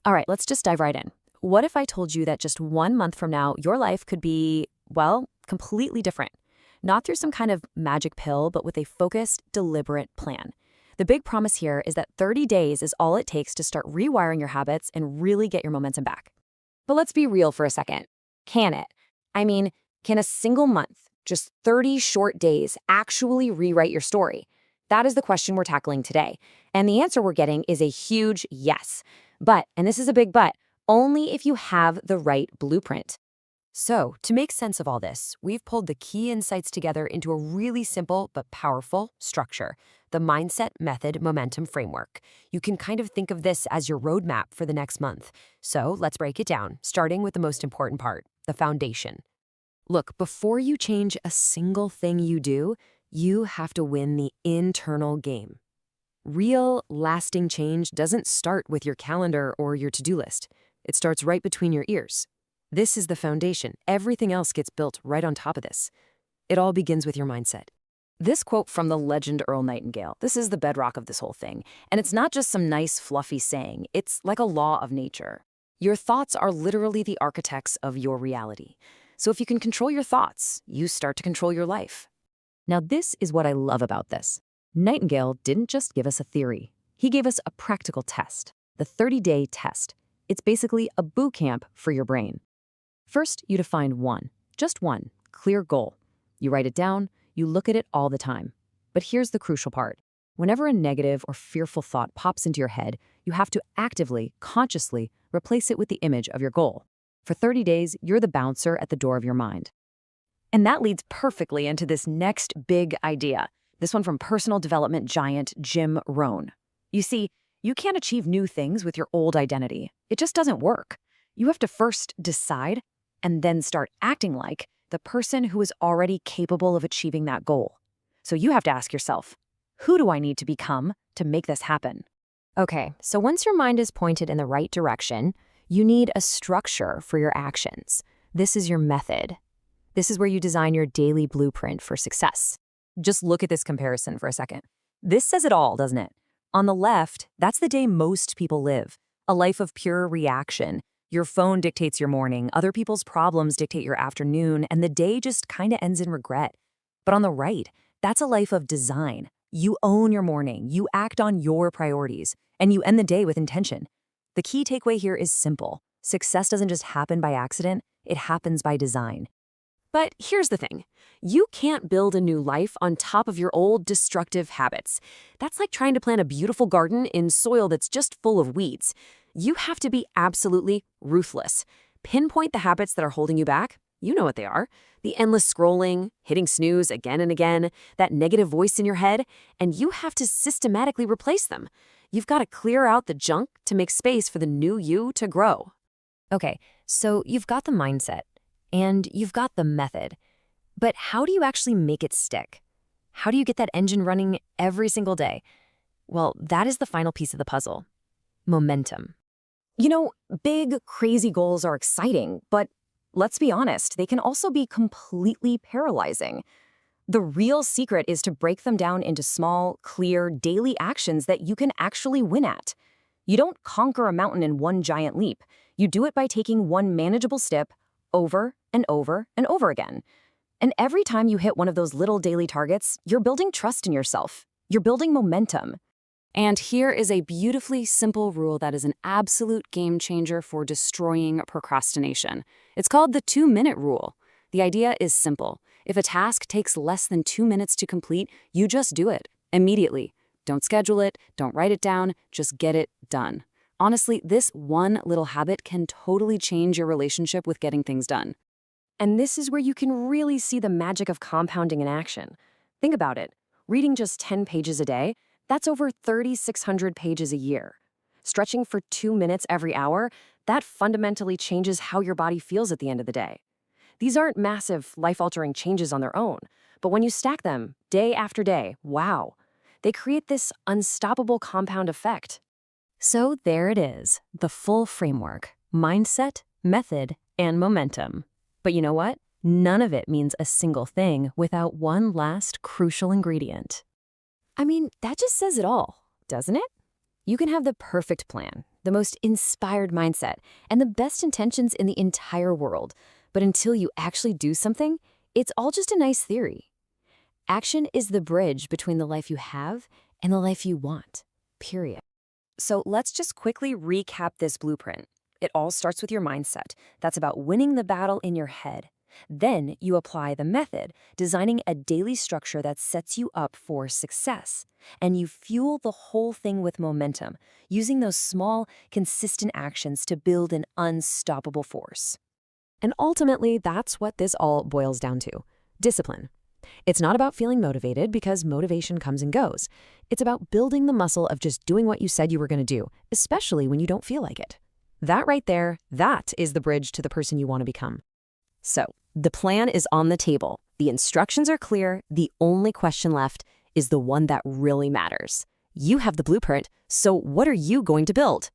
All right, let's just dive right in. What if I told you that just 1 month from now, your life could be, well, completely different? Not through some kind of magic pill, but with a focused, deliberate plan. The big promise here is that 30 days is all it takes to start rewiring your habits and really get your momentum back. But let's be real for a second. Can it? I mean, can a single month, just 30 short days, actually rewrite your story? That is the question we're tackling today. And the answer we're getting is a huge yes. But, and this is a big but, only if you have the right blueprint. So, to make sense of all this, we've pulled the key insights together into a really simple but powerful structure, the Mindset Method Momentum Framework. You can kind of think of this as your roadmap for the next month. So, let's break it down, starting with the most important part, the foundation. Look, before you change a single thing you do, you have to win the internal game. Real, lasting change doesn't start with your calendar or your to-do list. It starts right between your ears. This is the foundation. Everything else gets built right on top of this. It all begins with your mindset. This quote from the legend Earl Nightingale, this is the bedrock of this whole thing. And it's not just some nice, fluffy saying. It's like a law of nature. Your thoughts are literally the architects of your reality. So if you can control your thoughts, you start to control your life. Now, this is what I love about this. Nightingale didn't just give us a theory. He gave us a practical test, the 30-day test. It's basically a boot camp for your brain. First, you define just one, clear goal. You write it down, you look at it all the time. But here's the crucial part. Whenever a negative or fearful thought pops into your head, you have to actively, consciously replace it with the image of your goal. For 30 days, you're the bouncer at the door of your mind. And that leads perfectly into this next big idea. This one from personal development giant Jim Rohn. You see, you can't achieve new things with your old identity. It just doesn't work. You have to first decide and then start acting like the person who is already capable of achieving that goal. So you have to ask yourself, who do I need to become to make this happen? Okay, so once your mind is pointed in the right direction, you need a structure for your actions. This is your method. This is where you design your daily blueprint for success. Just look at this comparison for a second. This says it all, doesn't it? On the left, that's the day most people live, a life of pure reaction. Your phone dictates your morning, other people's problems dictate your afternoon, and the day just kind of ends in regret. But on the right, that's a life of design. You own your morning, you act on your priorities, and you end the day with intention. The key takeaway here is simple. Success doesn't just happen by accident, it happens by design. But here's the thing. You can't build a new life on top of your old destructive habits. That's like trying to plant a beautiful garden in soil that's just full of weeds. You have to be absolutely ruthless. Pinpoint the habits that are holding you back. You know what they are. The endless scrolling, hitting snooze again and again, that negative voice in your head, and you have to systematically replace them. You've got to clear out the junk to make space for the new you to grow. Okay, so you've got the mindset. And you've got the method. But how do you actually make it stick? How do you get that engine running every single day? Well, that is the final piece of the puzzle. Momentum. You know, big, crazy goals are exciting, but let's be honest, they can also be completely paralyzing. The real secret is to break them down into small, clear, daily actions that you can actually win at. You don't conquer a mountain in one giant leap. You do it by taking one manageable step over and over and over again. And every time you hit one of those little daily targets, you're building trust in yourself. You're building momentum. And here is a beautifully simple rule that is an absolute game changer for destroying procrastination. It's called the 2-minute rule. The idea is simple. If a task takes less than 2 minutes to complete, you just do it immediately. Don't schedule it, don't write it down, just get it done. Honestly, this one little habit can totally change your relationship with getting things done. And this is where you can really see the magic of compounding in action. Think about it. Reading just 10 pages a day, that's over 3,600 pages a year. Stretching for 2 minutes every hour, that fundamentally changes how your body feels at the end of the day. These aren't massive, life-altering changes on their own, but when you stack them day after day, wow, they create this unstoppable compound effect. So there it is, the full framework, mindset, method, and momentum. But you know what? None of it means a single thing without one last crucial ingredient. I mean, that just says it all, doesn't it? You can have the perfect plan, the most inspired mindset, and the best intentions in the entire world. But until you actually do something, it's all just a nice theory. Action is the bridge between the life you have and the life you want. Period. So let's just quickly recap this blueprint. It all starts with your mindset. That's about winning the battle in your head. Then you apply the method, designing a daily structure that sets you up for success. And you fuel the whole thing with momentum, using those small, consistent actions to build an unstoppable force. And ultimately, that's what this all boils down to: discipline. It's not about feeling motivated because motivation comes and goes. It's about building the muscle of just doing what you said you were going to do, especially when you don't feel like it. That right there, that is the bridge to the person you want to become. So, the plan is on the table. The instructions are clear. The only question left is the one that really matters. You have the blueprint, so what are you going to build?